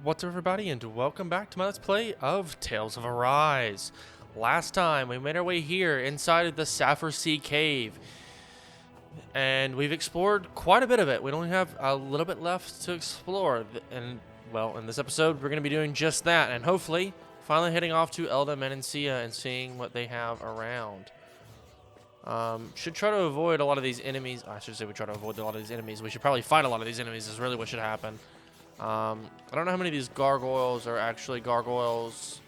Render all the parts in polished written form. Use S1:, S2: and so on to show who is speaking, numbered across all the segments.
S1: What's up, everybody, and welcome back to my Let's Play of Tales of Arise. Last time, we made our way here inside of the Sapphire Sea Cave, and we've explored quite a bit of it. We only have a little bit left to explore, and, well, in this episode, we're going to be doing just that, and hopefully, finally heading off to Elde Menancia and seeing what they have around. Should try to avoid a lot of these enemies. I should say we try to avoid a lot of these enemies. We should probably fight a lot of these enemies is really what should happen. I don't know how many of these gargoyles are actually gargoyles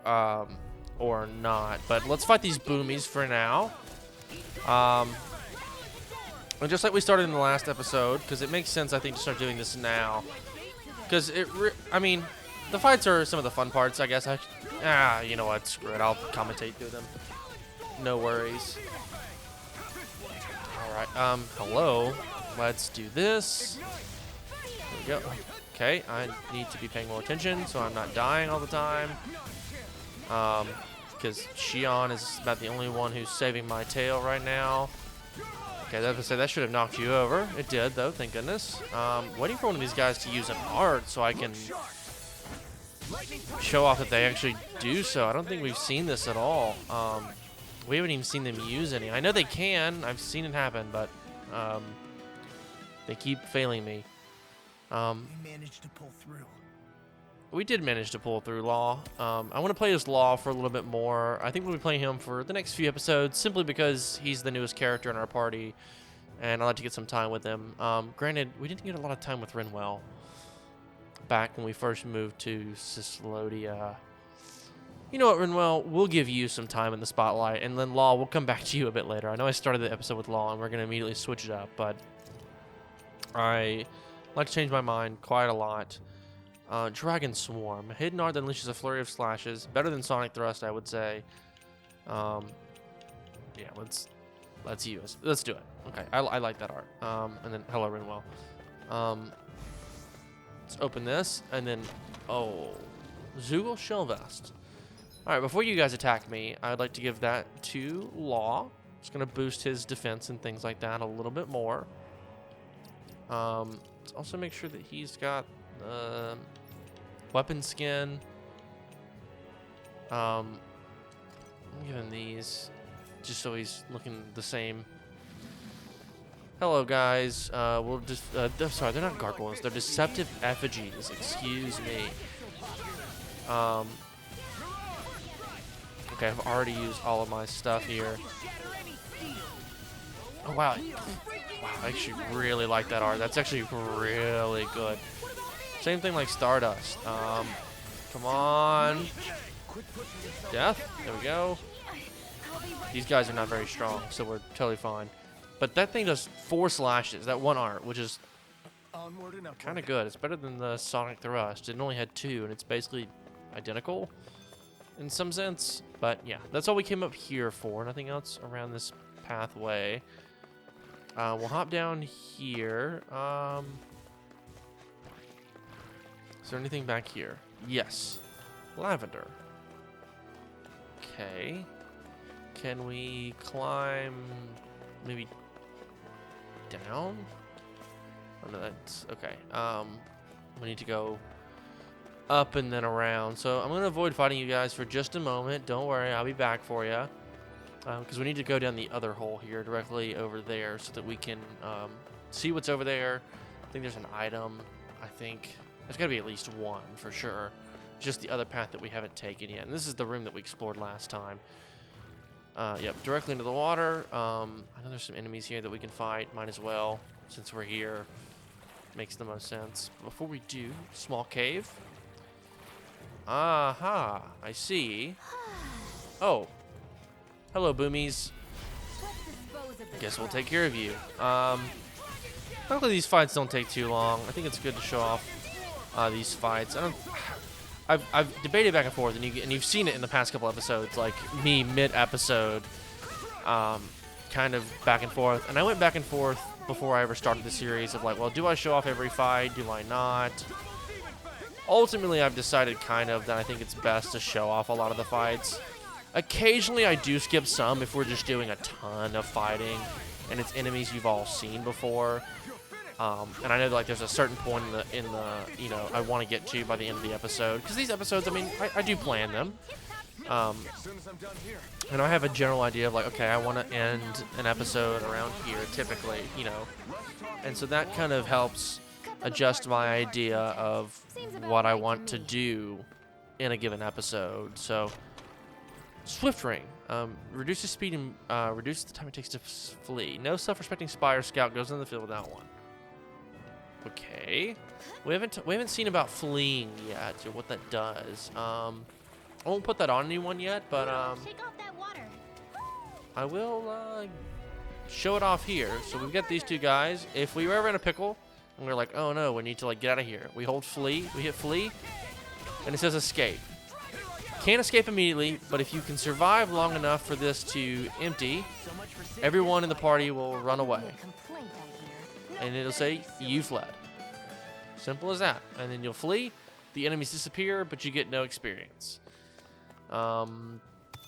S1: or not, but let's fight these boomies for now. And just like we started in the last episode, because it makes sense, I think, to start doing this now. Because I mean, the fights are some of the fun parts, I guess. You know what? Screw it. I'll commentate through them. No worries. All right. Hello. Let's do this. There we go. Okay, I need to be paying more attention so I'm not dying all the time. Because Shion is about the only one who's saving my tail right now. Okay, that should have knocked you over. It did, though, thank goodness. Waiting for one of these guys to use an art so I can show off that they actually do so. I don't think we've seen this at all. We haven't even seen them use any. I know they can. I've seen it happen, but they keep failing me.
S2: We managed to pull through.
S1: We did manage to pull through Law. I want to play as Law for a little bit more. I think we'll be playing him for the next few episodes, simply because he's the newest character in our party, and I'd like to get some time with him. Granted, we didn't get a lot of time with Rinwell back when we first moved to Cislodia. You know what, Rinwell? We'll give you some time in the spotlight, and then Law, we'll come back to you a bit later. I know I started the episode with Law, and we're going to immediately switch it up, but I like to change my mind quite a lot. Dragon Swarm. Hidden art that unleashes a flurry of slashes. Better than Sonic Thrust, I would say. Yeah, let's do it. Okay, I like that art. And then hello, Rinwell. Let's open this, and then Zoogle Shell Vest. All right, before you guys attack me, I'd like to give that to Law. It's gonna boost his defense and things like that a little bit more. Let's also make sure that he's got weapon skin. I'm giving these just so he's looking the same. Hello, guys. We'll just sorry, they're not gargoyles. They're deceptive effigies. Excuse me. Okay, I've already used all of my stuff here. Oh wow. Wow, I actually really like that art. That's actually really good. Same thing like Stardust. Come on. Death. There we go. These guys are not very strong, so we're totally fine. But that thing does 4 slashes, that one art, which is kind of good. It's better than the Sonic Thrust. It only had 2, and it's basically identical in some sense. But yeah, that's all we came up here for. Nothing else around this pathway. We'll hop down here. Is there anything back here? Yes. Lavender. Okay. Can we climb maybe down? Oh no, that's okay. We need to go up and then around. So I'm going to avoid fighting you guys for just a moment. Don't worry, I'll be back for you. Because we need to go down the other hole here, directly over there, so that we can see what's over there. I think there's an item. I think there's got to be at least one for sure. Just the other path that we haven't taken yet. And this is the room that we explored last time. Yep, directly into the water. I know there's some enemies here that we can fight. Might as well, since we're here. Makes the most sense. Before we do, small cave. Aha, I see. Oh. Hello, boomies. I guess we'll take care of you. Luckily, these fights don't take too long. I think it's good to show off these fights. I've debated back and forth, and you've seen it in the past couple episodes, like me mid-episode, kind of back and forth. And I went back and forth before I ever started the series of like, well, do I show off every fight? Do I not? Ultimately, I've decided kind of that I think it's best to show off a lot of the fights. Occasionally, I do skip some if we're just doing a ton of fighting, and it's enemies you've all seen before. And I know like there's a certain point in the you know I want to get to by the end of the episode, because these episodes, I mean, I do plan them. And I have a general idea of like, okay, I want to end an episode around here typically, you know. And so that kind of helps adjust my idea of what I want to do in a given episode. So Swift Ring. Reduces speed and reduces the time it takes to flee. No self-respecting spy or scout goes into the field without one. Okay. We haven't seen about fleeing yet, or what that does. I won't put that on anyone yet, but
S3: Shake off that water.
S1: I will show it off here. So we've got these two guys. If we were ever in a pickle and we're like, oh no, we need to like get out of here, we hold flee, we hit flee, and it says escape. Can't escape immediately, but if you can survive long enough for this to empty, everyone in the party will run away. And it'll say, you fled. Simple as that. And then you'll flee, the enemies disappear, but you get no experience.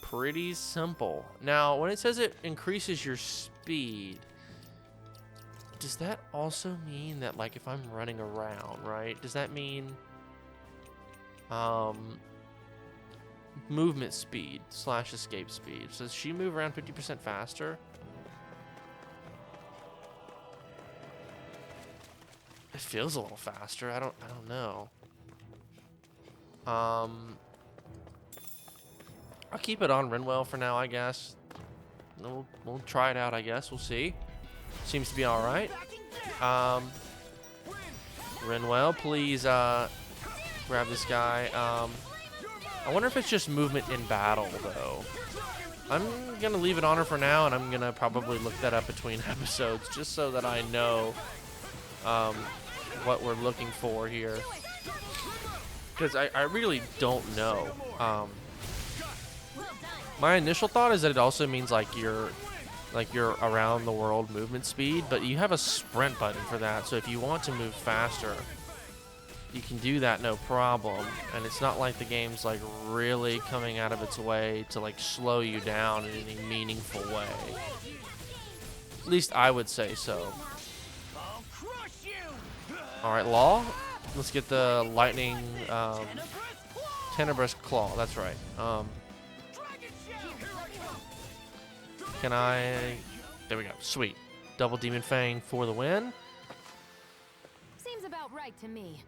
S1: Pretty simple. Now, when it says it increases your speed, does that also mean that, like, if I'm running around, right? Does that mean, movement speed / escape speed? So does she move around 50% faster? It feels a little faster. I don't know. I'll keep it on Renwell for now, I guess. We'll try it out, I guess. We'll see. Seems to be all right. Renwell, please grab this guy. I wonder if it's just movement in battle, though. I'm going to leave it on her for now, and I'm going to probably look that up between episodes just so that I know what we're looking for here. Because I really don't know. My initial thought is that it also means like your around the world movement speed, but you have a sprint button for that. So if you want to move faster, you can do that no problem. And it's not like the game's like really coming out of its way to like slow you down in any meaningful way. At least I would say so. All right, Law. Let's get the lightning Tenebrous Claw. That's right. Can I? There we go. Sweet. Double Demon Fang for the win.
S3: Seems about right to me.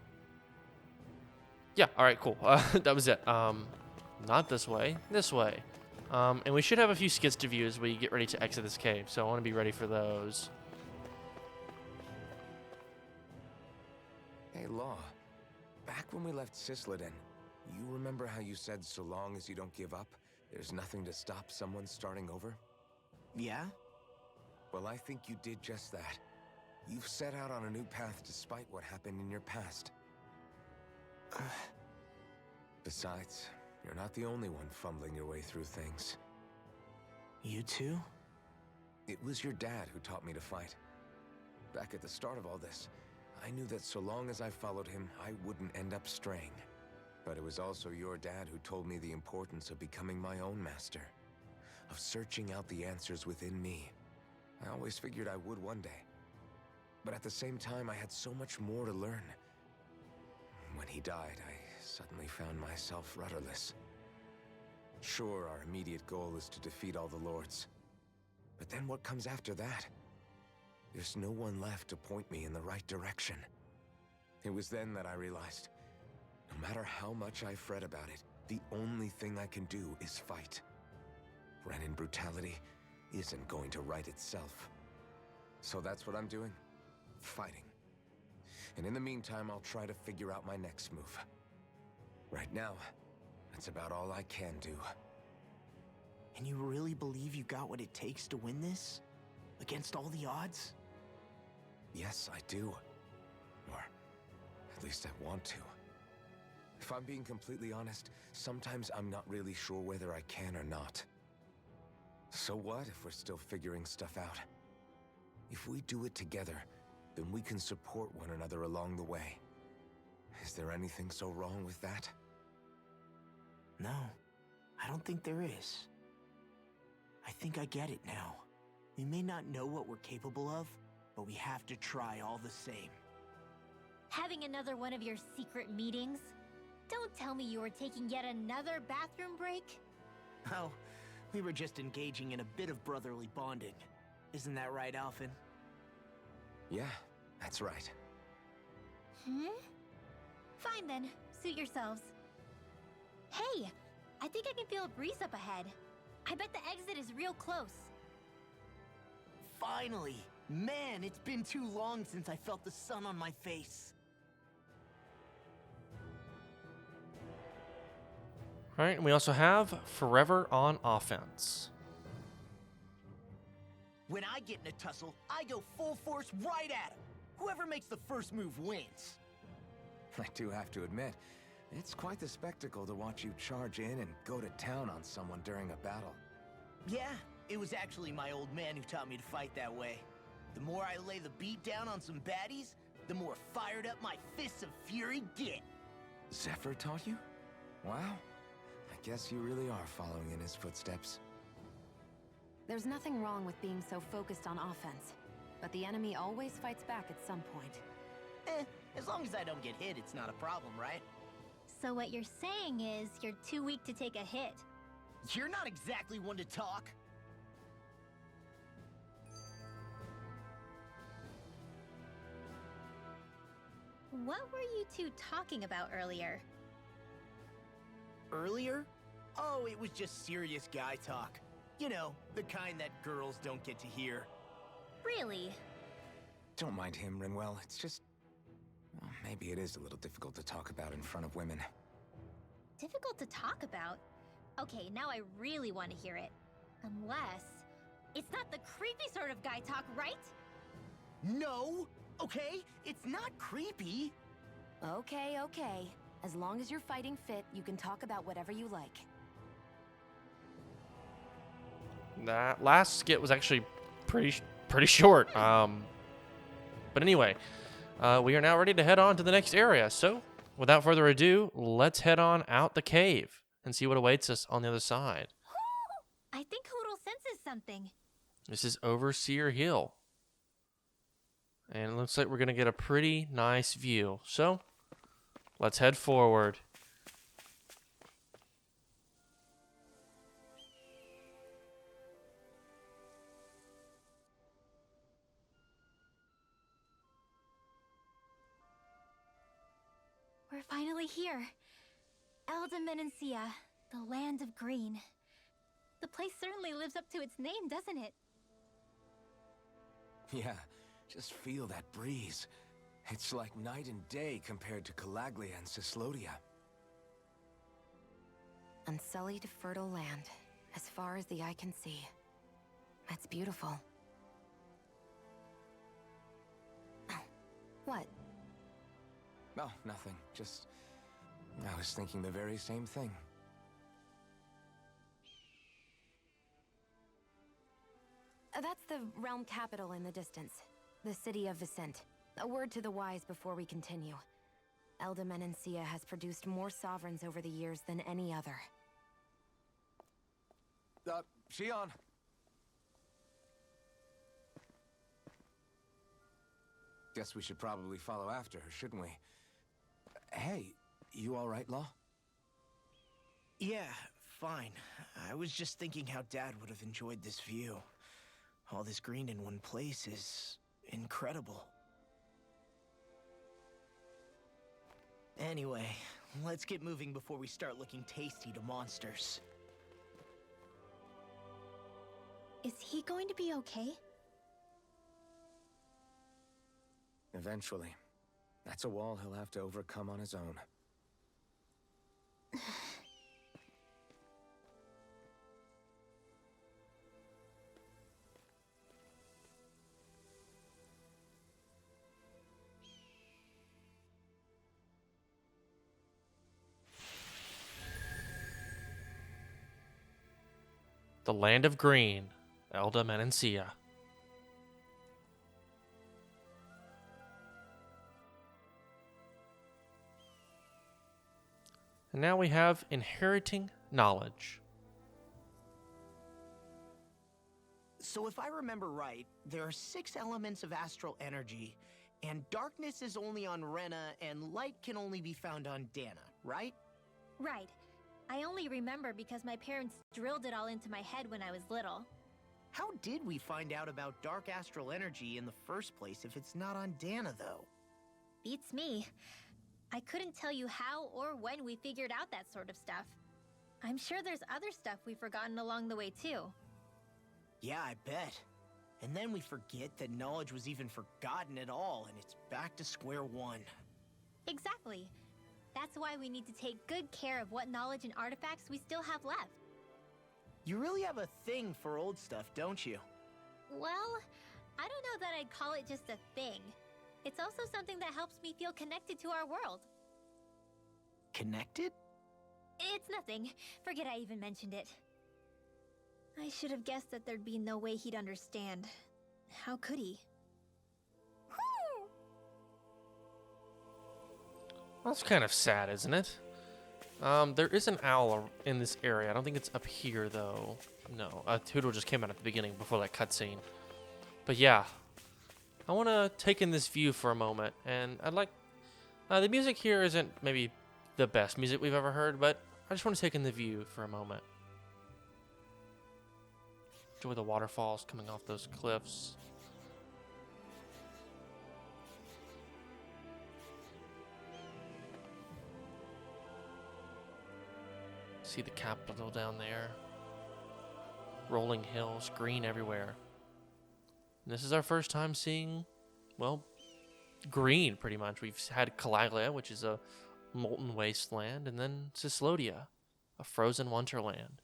S1: Yeah. All right. Cool. That was it. Not this way. This way. And we should have a few skits to view as we get ready to exit this cave. So I want to be ready for those.
S4: Hey, Law. Back when we left Cisleden, you remember how you said so long as you don't give up, there's nothing to stop someone starting over?
S2: Yeah?
S4: Well, I think you did just that. You've set out on a new path despite what happened in your past. Besides, you're not the only one fumbling your way through things.
S2: You too?
S4: It was your dad who taught me to fight. Back at the start of all this, I knew that so long as I followed him, I wouldn't end up straying. But it was also your dad who told me the importance of becoming my own master, of searching out the answers within me. I always figured I would one day. But at the same time, I had so much more to learn. When he died, I suddenly found myself rudderless. Sure, our immediate goal is to defeat all the lords. But then what comes after that? There's no one left to point me in the right direction. It was then that I realized, no matter how much I fret about it, the only thing I can do is fight. Renin brutality isn't going to right itself. So that's what I'm doing. Fighting. And in the meantime, I'll try to figure out my next move. Right now, that's about all I can do.
S2: And you really believe you got what it takes to win this? Against all the odds?
S4: Yes, I do. Or at least I want to. If I'm being completely honest, sometimes I'm not really sure whether I can or not. So what if we're still figuring stuff out? If we do it together, then we can support one another along the way. Is there anything so wrong with that?
S2: No, I don't think there is. I think I get it now. We may not know what we're capable of, but we have to try all the same.
S3: Having another one of your secret meetings? Don't tell me you were taking yet another bathroom break?
S2: Oh, we were just engaging in a bit of brotherly bonding. Isn't that right, Alphen?
S4: Yeah, that's right.
S3: Fine then, suit yourselves. Hey, I think I can feel a breeze up ahead. I bet the exit is real close.
S2: Finally! Man, it's been too long since I felt the sun on my face.
S1: Alright, and we also have Forever on Offense.
S2: When I get in a tussle, I go full force right at him. Whoever makes the first move wins.
S4: I do have to admit, it's quite the spectacle to watch you charge in and go to town on someone during a battle.
S2: Yeah, it was actually my old man who taught me to fight that way. The more I lay the beat down on some baddies, the more fired up my fists of fury get.
S4: Zephyr taught you? Wow. I guess you really are following in his footsteps.
S5: There's nothing wrong with being so focused on offense, but the enemy always fights back at some point.
S2: As long as I don't get hit, it's not a problem, right?
S3: So what you're saying is you're too weak to take a hit.
S2: You're not exactly one to talk.
S3: What were you two talking about earlier?
S2: Earlier? Oh, it was just serious guy talk. You know, the kind that girls don't get to hear.
S3: Really?
S4: Don't mind him, Rinwell. It's just... well, maybe it is a little difficult to talk about in front of women.
S3: Difficult to talk about? Okay, now I really want to hear it. Unless... it's not the creepy sort of guy talk, right?
S2: No! Okay? It's not creepy.
S5: Okay, okay. As long as you're fighting fit, you can talk about whatever you like.
S1: That last skit was actually pretty short. But anyway, we are now ready to head on to the next area. So, without further ado, let's head on out the cave and see what awaits us on the other side.
S3: I think Hoodle senses something.
S1: This is Overseer Hill. And it looks like we're going to get a pretty nice view. So, let's head forward.
S3: We're finally here. Elde Menancia, the land of green. The place certainly lives up to its name, doesn't it?
S4: Yeah, just feel that breeze. It's like night and day compared to Calaglia and Cyslodia.
S5: Unsullied, fertile land, as far as the eye can see. That's beautiful. What?
S4: Oh, nothing. Just... I was thinking the very same thing.
S5: That's the realm capital in the distance. The city of Vicent. A word to the wise before we continue. Elde Menancia has produced more sovereigns over the years than any other.
S4: Shion! Guess we should probably follow after her, shouldn't we? Hey, you all right, Law?
S2: Yeah, fine. I was just thinking how Dad would have enjoyed this view. All this green in one place is incredible. Anyway, let's get moving before we start looking tasty to monsters.
S3: Is he going to be okay?
S4: Eventually. That's a wall he'll have to overcome on his own.
S1: The land of green, Elde Menancia. And now we have inheriting knowledge.
S2: So if I remember right, there are 6 elements of astral energy, and darkness is only on Rena, and light can only be found on Dana, right?
S3: Right. I only remember because my parents drilled it all into my head when I was little.
S2: How did we find out about dark astral energy in the first place if it's not on Dana, though?
S3: Beats me. I couldn't tell you how or when we figured out that sort of stuff. I'm sure there's other stuff we've forgotten along the way, too.
S2: Yeah, I bet. And then we forget that knowledge was even forgotten at all, and it's back to square one.
S3: Exactly. That's why we need to take good care of what knowledge and artifacts we still have left.
S2: You really have a thing for old stuff, don't you?
S3: Well, I don't know that I'd call it just a thing. It's also something that helps me feel connected to our world.
S2: Connected?
S3: It's nothing. Forget I even mentioned it. I should have guessed that there'd be no way he'd understand. How could he?
S1: That's kind of sad, isn't it? There is an owl in this area. I don't think it's up here, though. No, Toodle just came out at the beginning before that cutscene. But yeah, I want to take in this view for a moment, and I'd like... the music here isn't maybe the best music we've ever heard, but I just want to take in the view for a moment. Enjoy the waterfalls coming off those cliffs. See the capital down there. Rolling hills, green everywhere. And this is our first time seeing, well, green pretty much. We've had Kalaglia, which is a molten wasteland, and then Cislodia, a frozen wonderland.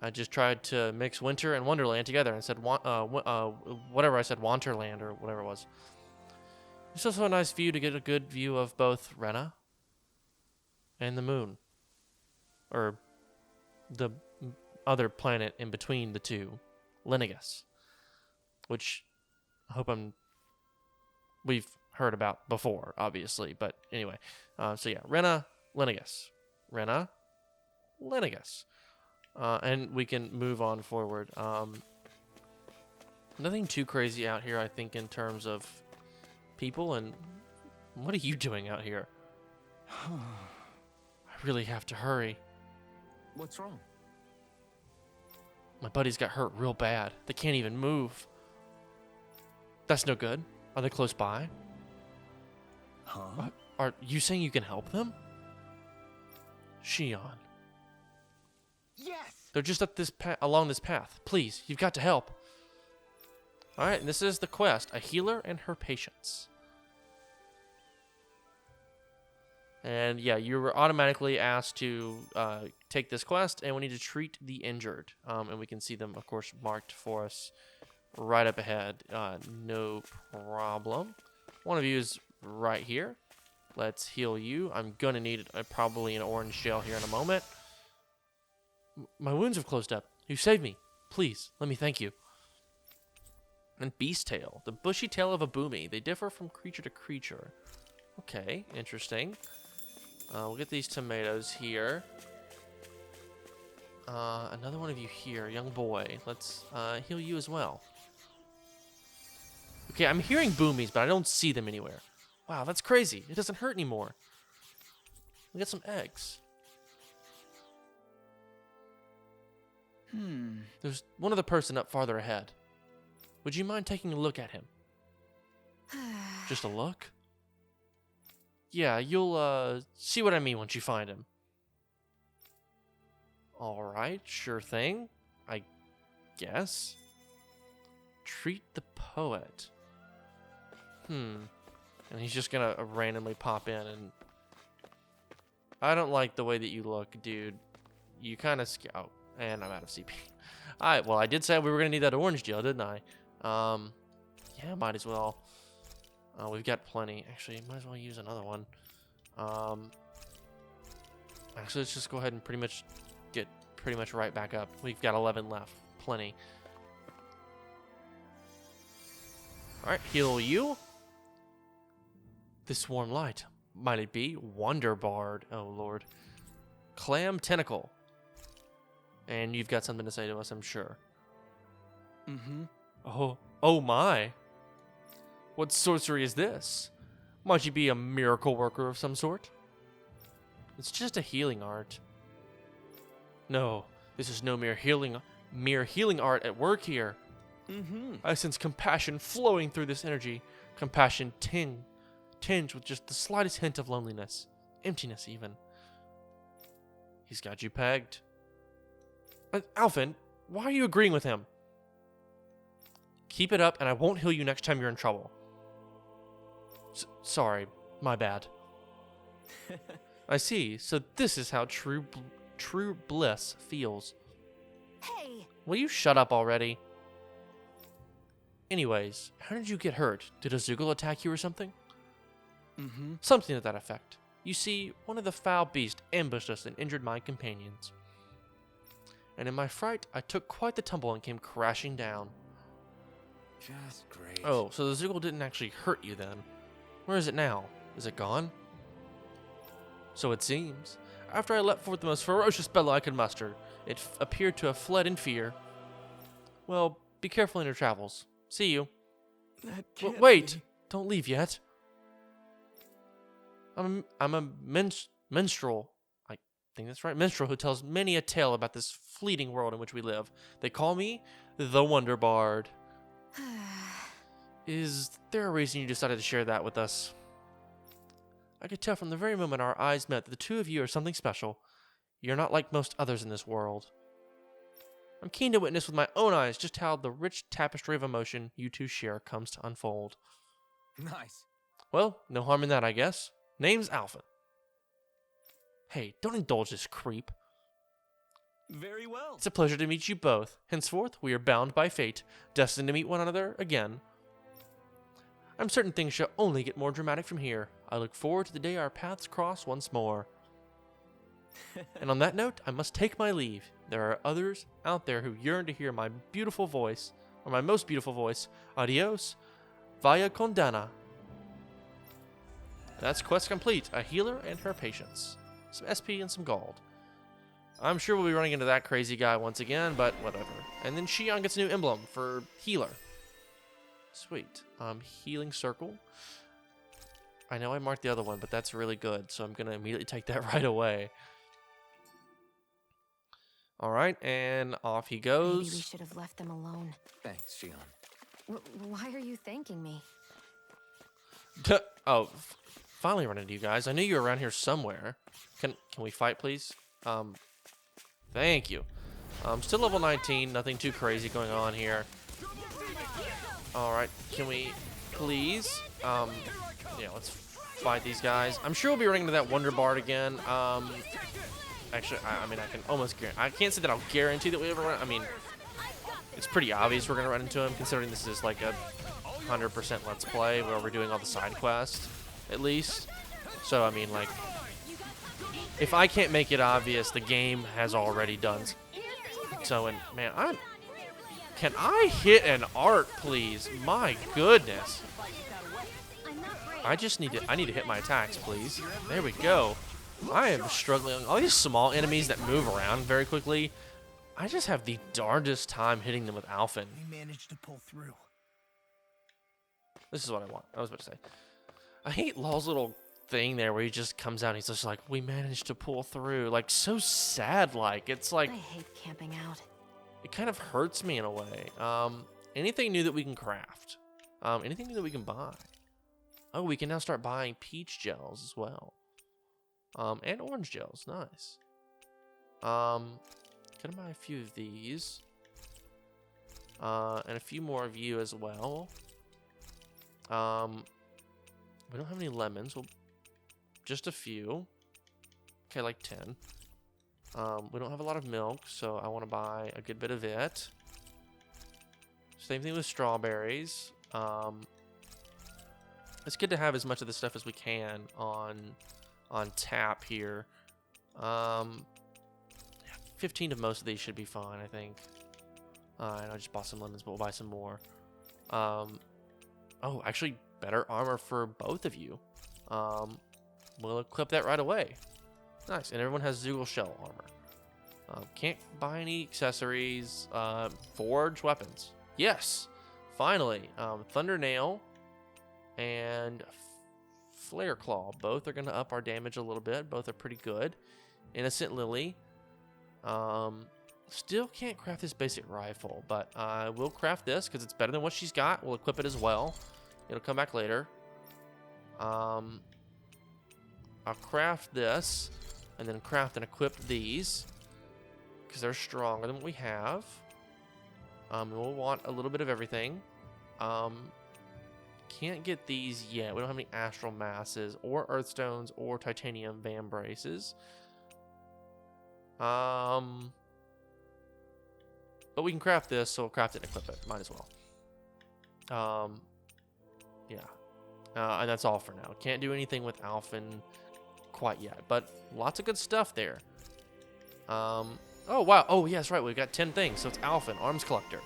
S1: I just tried to mix winter and wonderland together and said, whatever I said, Wanterland or whatever it was. It's also a nice view to get a good view of both Rena and the moon. Or the other planet in between the two, Lenegus, which I hope we've heard about before, obviously. But anyway, so yeah, Rena, Lenegus. Rena, Lenegus. And we can move on forward. Nothing too crazy out here, I think, in terms of people. And what are you doing out here? I really have to hurry.
S4: What's wrong?
S1: My buddies got hurt real bad. They can't even move. That's no good. Are they close by?
S2: Huh?
S1: Are you saying you can help them? Shion.
S2: Yes!
S1: They're just up this along this path. Please, you've got to help. All right, and this is the quest: a healer and her patients. And yeah, you were automatically asked to take this quest, and we need to treat the injured. And we can see them, of course, marked for us right up ahead. No problem. One of you is right here. Let's heal you. I'm going to need probably an orange gel here in a moment. My wounds have closed up. You saved me. Please, let me thank you. And Beast Tail, the bushy tail of a boomy. They differ from creature to creature. Okay, interesting. We'll get these tomatoes here. Another one of you here, young boy. Let's heal you as well. Okay, I'm hearing boomies, but I don't see them anywhere. Wow, that's crazy. It doesn't hurt anymore. We got some eggs. There's one other person up farther ahead. Would you mind taking a look at him? Just a look? Yeah, you'll see what I mean once you find him. Alright, sure thing. I guess. Treat the poet. And he's just gonna randomly pop in and... I don't like the way that you look, dude. You kind of... Oh, and I'm out of CP. Alright, well, I did say we were gonna need that orange gel, didn't I? Yeah, might as well. We've got plenty. Actually, might as well use another one. Actually, let's just go ahead and get pretty much right back up. We've got 11 left. Plenty. Alright, heal you. This warm light. Might it be? Wonder Bard. Oh, Lord. Clam Tentacle. And you've got something to say to us, I'm sure.
S2: Mm-hmm.
S1: Oh my. What sorcery is this? Might you be a miracle worker of some sort? It's just a healing art. No, this is no mere healing art at work here.
S2: Mm-hmm.
S1: I sense compassion flowing through this energy. Compassion tinged with just the slightest hint of loneliness. Emptiness, even. He's got you pegged. Alphen, why are you agreeing with him? Keep it up, and I won't heal you next time you're in trouble. Sorry, my bad. I see. So this is how true bliss feels.
S5: Hey!
S1: Will you shut up already? Anyways, how did you get hurt? Did a Zoogle attack you or something?
S2: Mm-hmm.
S1: Something to that effect. You see, one of the foul beasts ambushed us and injured my companions. And in my fright, I took quite the tumble and came crashing down.
S4: Just great.
S1: Oh, so the Zoogle didn't actually hurt you then. Where is it now? Is it gone? So it seems. After I let forth the most ferocious bellow I could muster, it appeared to have fled in fear. Well, be careful in your travels. See you.
S2: That can't
S1: Wait!
S2: be.
S1: Don't leave yet. I'm a minstrel. I think that's right. Minstrel who tells many a tale about this fleeting world in which we live. They call me the Wonder Bard. Is there a reason you decided to share that with us? I could tell from the very moment our eyes met that the two of you are something special. You're not like most others in this world. I'm keen to witness with my own eyes just how the rich tapestry of emotion you two share comes to unfold.
S4: Nice.
S1: Well, no harm in that, I guess. Name's Alpha. Hey, don't indulge this creep.
S2: Very well.
S1: It's a pleasure to meet you both. Henceforth, we are bound by fate, destined to meet one another again. I'm certain things shall only get more dramatic from here. I look forward to the day our paths cross once more. And on that note, I must take my leave. There are others out there who yearn to hear my beautiful voice, or my most beautiful voice. Adios, via condena. That's quest complete. A healer and her patients. Some SP and some gold. I'm sure we'll be running into that crazy guy once again, but whatever. And then Shion gets a new emblem for healer. Sweet. Healing circle. I know I marked the other one, but that's really good, so I'm going to immediately take that right away. Alright, and off he goes.
S5: Maybe we should have left them alone.
S4: Thanks, Shion.
S5: Why are you thanking me?
S1: Oh, finally run into you guys. I knew you were around here somewhere. Can we fight, please? Thank you. Still level 19. Nothing too crazy going on here. Alright, can we please? Yeah, let's fight these guys. I'm sure we'll be running into that Wonder Bard again. Actually, I mean, I can almost guarantee. I can't say that I'll guarantee that we ever run. I mean, it's pretty obvious we're going to run into him, considering this is like a 100% Let's Play where we're doing all the side quests, at least. So, I mean, like, if I can't make it obvious, the game has already done. So, and man, can I hit an art, please? My goodness. I need to hit my attacks, please. There we go. I am struggling. All these small enemies that move around very quickly, I just have the darndest time hitting them with Alphen.
S2: We managed to pull through.
S1: This is what I want. I was about to say. I hate Law's little thing there where he just comes out and he's just like, we managed to pull through. Like, so sad, like. It's like,
S5: I hate camping out.
S1: it kind of hurts me in a way. Anything new that we can craft? Anything new that we can buy? Oh, we can now start buying peach gels as well. And orange gels. Nice. Gonna buy a few of these. And a few more of you as well. We don't have any lemons. Well, just a few. Okay, like 10. We don't have a lot of milk, so I want to buy a good bit of it. Same thing with strawberries. It's good to have as much of this stuff as we can on tap here. 15 of most of these should be fine, I think. And I just bought some lemons, but we'll buy some more. Oh, actually, better armor for both of you. We'll equip that right away. Nice, and everyone has Zoogle shell armor. Can't buy any accessories. Forge weapons. Yes, finally. Thunder Nail and Flare Claw. Both are going to up our damage a little bit. Both are pretty good. Innocent Lily. Still can't craft this basic rifle, but I will craft this because it's better than what she's got. We'll equip it as well. It'll come back later. I'll craft this and then craft and equip these because they're stronger than what we have. We'll want a little bit of everything. Can't get these yet. We don't have any astral masses or earthstones or titanium van braces. But we can craft this, so we'll craft it and equip it. Might as well. Yeah. And that's all for now. Can't do anything with Alphen quite yet, but lots of good stuff there. Oh, wow. Oh, yeah, that's right. We've got 10 things, so it's Alphen, Arms Collector.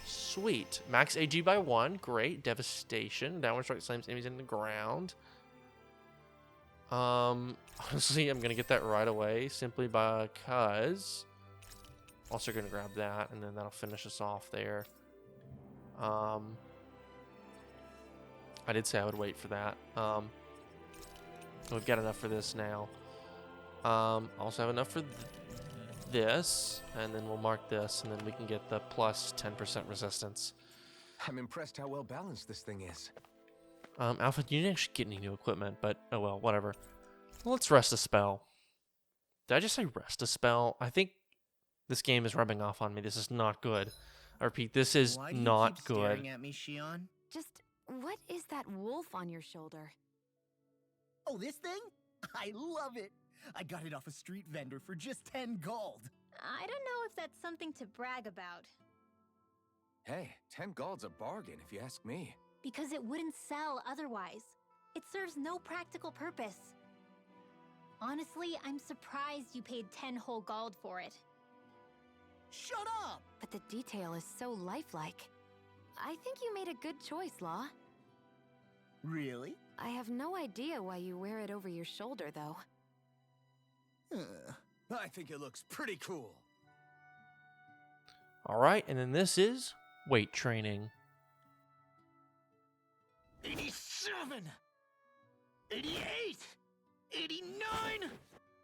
S1: Sweet. Max AG by 1. Great. Devastation. Downward strike slams enemies in the ground. Honestly, I'm going to get that right away simply because... Also going to grab that, and then that'll finish us off there. I did say I would wait for that. We've got enough for this now. Also have enough for this, and then we'll mark this, and then we can get the plus 10% resistance.
S4: I'm impressed how well balanced this thing is.
S1: Alpha, you didn't actually get any new equipment, but oh well, whatever. Let's rest a spell. Did I just say rest a spell? I think this game is rubbing off on me. This is not good. I repeat, this is
S2: Why do you
S1: not
S2: keep
S1: good.
S2: staring at me, Shion?
S5: Just, what is that wolf on your shoulder?
S2: Oh, this thing? I love it. I got it off a street vendor for just 10 gold.
S3: I don't know if that's something to brag about,
S4: Hey, 10 gold's a bargain if you ask me.
S3: because it wouldn't sell otherwise. It serves no practical purpose. Honestly, I'm surprised you paid 10 whole gold for it.
S2: Shut up!
S5: But the detail is so lifelike. I think you made a good choice, Law.
S2: Really?
S5: I have no idea why you wear it over your shoulder, though.
S2: I think it looks pretty cool.
S1: All right, and then this is weight training.
S2: 87! 88! 89!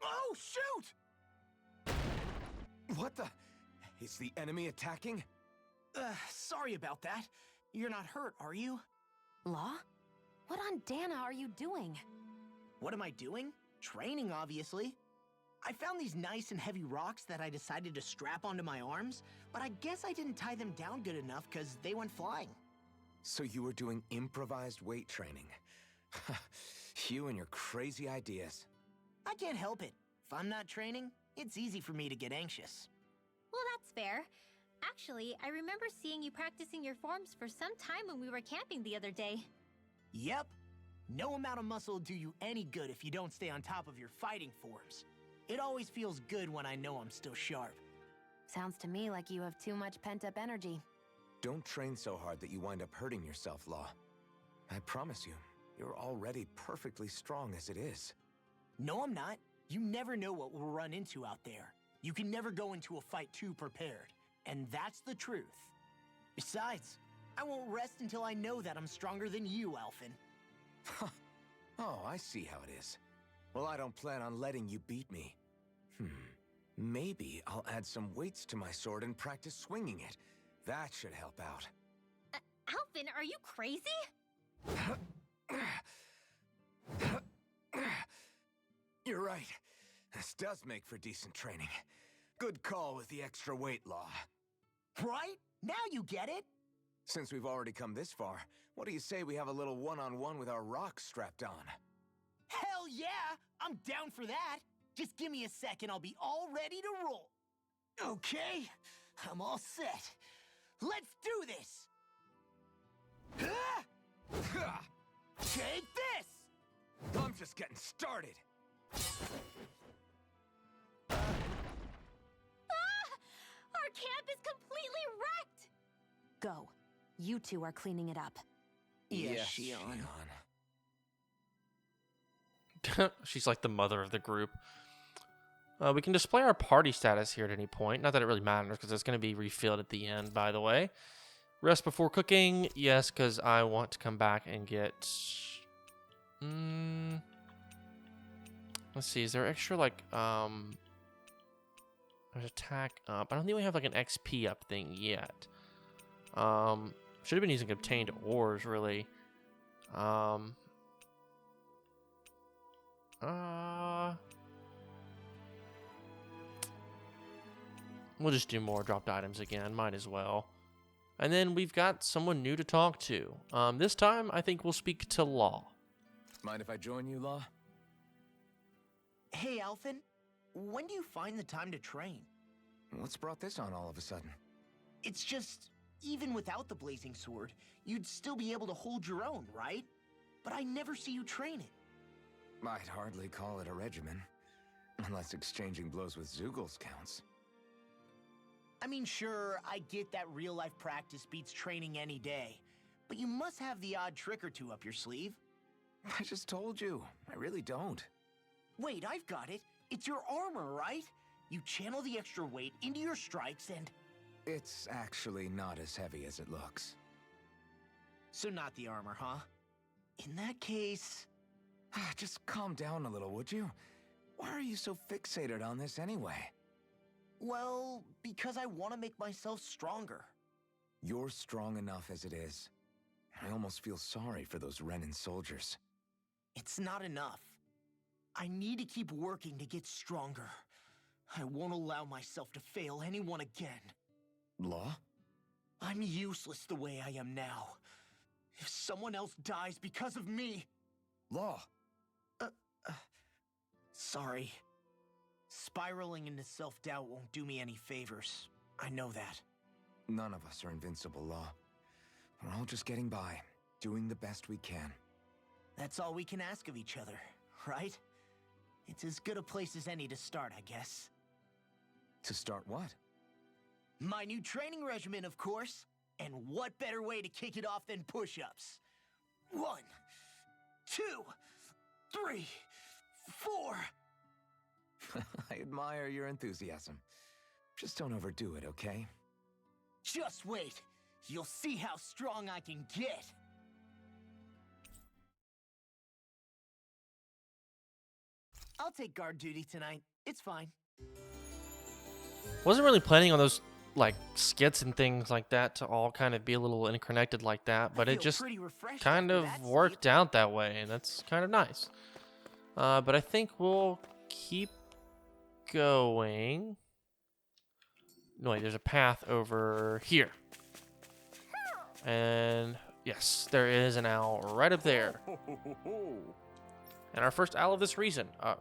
S2: Oh, shoot!
S4: What the? Is the enemy attacking?
S2: Sorry about that. You're not hurt, are you?
S5: Law? What on Dana are you doing?
S2: What am I doing? Training, obviously. I found these nice and heavy rocks that I decided to strap onto my arms, but I guess I didn't tie them down good enough because they went flying.
S4: So you were doing improvised weight training. You and your crazy ideas.
S2: I can't help it. If I'm not training, it's easy for me to get anxious.
S3: Well, that's fair. Actually, I remember seeing you practicing your forms for some time when we were camping the other day.
S2: Yep. No amount of muscle will do you any good if you don't stay on top of your fighting forms. It always feels good when I know I'm still sharp.
S5: Sounds to me like you have too much pent-up energy.
S4: Don't train so hard that you wind up hurting yourself, Law. I promise you, you're already perfectly strong as it is.
S2: No, I'm not. You never know what we'll run into out there. You can never go into a fight too prepared. And that's the truth. Besides, I won't rest until I know that I'm stronger than you, Alphen.
S4: Oh, I see how it is. Well, I don't plan on letting you beat me. Maybe I'll add some weights to my sword and practice swinging it. That should help out.
S3: Alphen, are you crazy?
S4: You're right. This does make for decent training. Good call with the extra weight, Law.
S2: Right? Now you get it?
S4: Since we've already come this far, what do you say we have a little one-on-one with our rocks strapped on?
S2: Hell yeah! I'm down for that! Just give me a second, I'll be all ready to roll. Okay, I'm all set. Let's do this! Take this!
S4: I'm just getting started.
S3: Our camp is completely wrecked!
S5: Go. You two are cleaning it up.
S2: Yes,
S4: Shion.
S1: She's like the mother of the group. We can display our party status here at any point. Not that it really matters, because it's going to be refilled at the end, by the way. Rest before cooking. Yes, because I want to come back and get... let's see. Is there extra, like, there's attack up. I don't think we have, like, an XP up thing yet. Should have been using obtained ores, really. We'll just do more dropped items again. Might as well. And then we've got someone new to talk to. This time, I think we'll speak to Law.
S4: Mind if I join you, Law?
S2: Hey, Alphen. When do you find the time to train?
S4: What's brought this on all of a sudden?
S2: It's just, even without the blazing sword, you'd still be able to hold your own, right? But I never see you training.
S4: I'd hardly call it a regimen. Unless exchanging blows with Zeugles counts.
S2: I mean, sure, I get that real-life practice beats training any day. But you must have the odd trick or two up your sleeve.
S4: I just told you. I really don't.
S2: Wait, I've got it. It's your armor, right? You channel the extra weight into your strikes and...
S4: It's actually not as heavy as it looks.
S2: So not the armor, huh? In that case...
S4: Just calm down a little, would you? Why are you so fixated on this anyway?
S2: Well, because I want to make myself stronger.
S4: You're strong enough as it is. I almost feel sorry for those Renan soldiers.
S2: It's not enough. I need to keep working to get stronger. I won't allow myself to fail anyone again.
S4: Law?
S2: I'm useless the way I am now. If someone else dies because of me...
S4: Law!
S2: Sorry. Spiraling into self-doubt won't do me any favors. I know that.
S4: None of us are invincible, Law. We're all just getting by, doing the best we can.
S2: That's all we can ask of each other, right? It's as good a place as any to start, I guess.
S4: To start what?
S2: My new training regimen, of course. And what better way to kick it off than push-ups? 1, 2, 3, 4...
S4: I admire your enthusiasm. Just don't overdo it, okay?
S2: Just wait. You'll see how strong I can get. I'll take guard duty tonight. It's fine.
S1: Wasn't really planning on those, like, skits and things like that to all kind of be a little interconnected like that, but
S2: I
S1: it
S2: feel
S1: just
S2: pretty refreshed
S1: kind
S2: after
S1: of
S2: that
S1: worked
S2: sleep.
S1: out that way, and that's kind of nice. But I think we'll keep going. No, wait, there's a path over here. And yes, there is an owl right up there. And our first owl of this region, a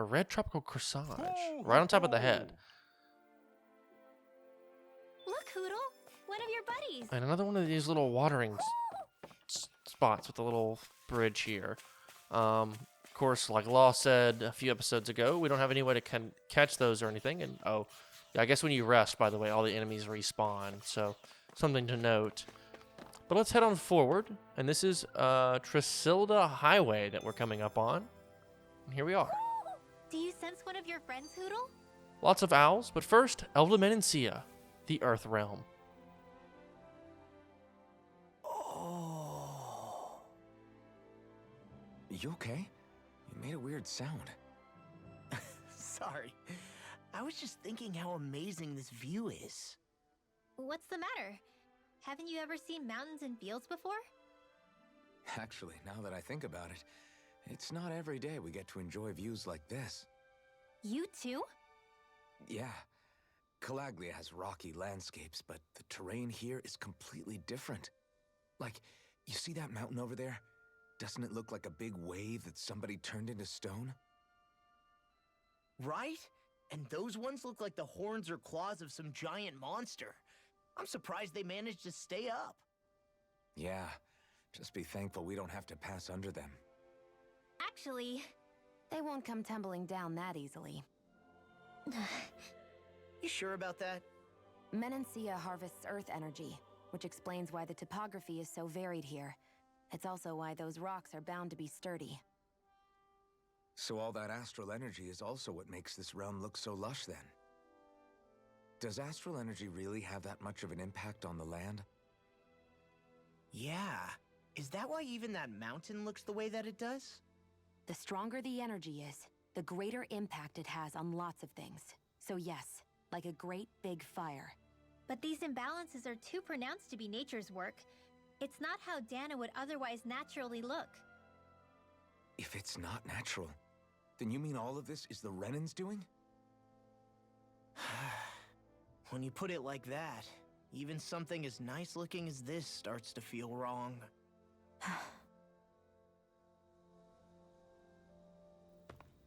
S1: red tropical corsage, right on top of the head.
S3: Look, Hoodle, one of your buddies.
S1: And another one of these little watering spots with a little bridge here. Of course, like Law said a few episodes ago, we don't have any way to catch those or anything. And oh, yeah, I guess when you rest, by the way, all the enemies respawn. So something to note. But let's head on forward. And this is Trisilda Highway that we're coming up on. And here we are.
S3: Do you sense one of your friends, Hoodle?
S1: Lots of owls, but first, Elde Menancia, the Earth Realm.
S2: Oh.
S4: You okay? You made a weird sound.
S2: Sorry. I was just thinking how amazing this view is.
S3: What's the matter? Haven't you ever seen mountains and fields before?
S4: Actually, now that I think about it, it's not every day we get to enjoy views like this.
S3: You too?
S4: Yeah. Calaglia has rocky landscapes, but the terrain here is completely different. Like, you see that mountain over there? Doesn't it look like a big wave that somebody turned into stone?
S2: Right? And those ones look like the horns or claws of some giant monster. I'm surprised they managed to stay up.
S4: Yeah. Just be thankful we don't have to pass under them.
S3: Actually,
S5: They won't come tumbling down that easily.
S2: You sure about that?
S5: Menancia harvests earth energy, which explains why the topography is so varied here. It's also why those rocks are bound to be sturdy.
S4: So all that astral energy is also what makes this realm look so lush then? Does astral energy really have that much of an impact on the land?
S2: Yeah. Is that why even that mountain looks the way that it does?
S5: The stronger the energy is, the greater impact it has on lots of things. So yes, like a great big fire.
S3: But these imbalances are too pronounced to be nature's work. It's not how Dana would otherwise naturally look.
S4: If it's not natural, then you mean all of this is the Renan's doing?
S2: When you put it like that, even something as nice looking as this starts to feel wrong.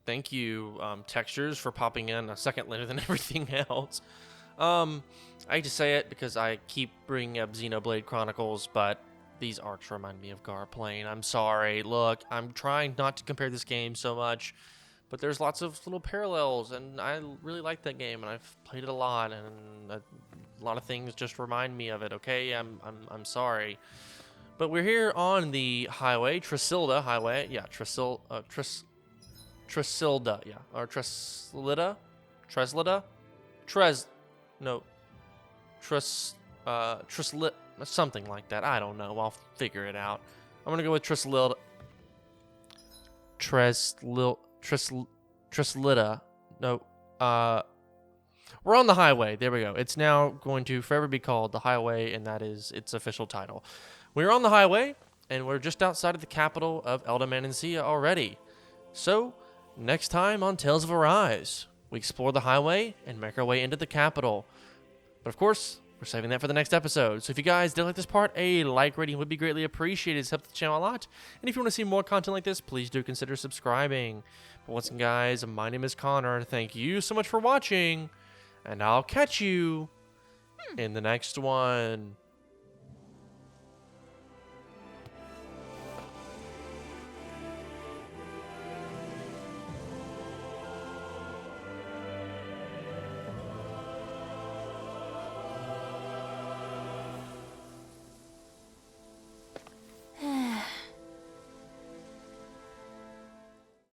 S1: Thank you, Textures, for popping in a second later than everything else. I hate to say it because I keep bringing up Xenoblade Chronicles, but these arcs remind me of Garplane. I'm sorry. Look, I'm trying not to compare this game so much, but there's lots of little parallels, and I really like that game, and I've played it a lot, and a lot of things just remind me of it. Okay, I'm sorry, but we're here on the highway, Tresilda Highway. Yeah, Tresilda, yeah, or Treslida, Treslit, something like that. I don't know. I'll figure it out. I'm gonna go with Treslida. No, we're on the highway. There we go. It's now going to forever be called the highway, and that is its official title. We're on the highway, and we're just outside of the capital of Elde Menancia already. So, next time on Tales of Arise, we explore the highway and make our way into the capital. But of course, we're saving that for the next episode. So if you guys did like this part, a like rating would be greatly appreciated. It's helped the channel a lot. And if you want to see more content like this, please do consider subscribing. But once again, guys, my name is Connor. Thank you so much for watching, and I'll catch you in the next one.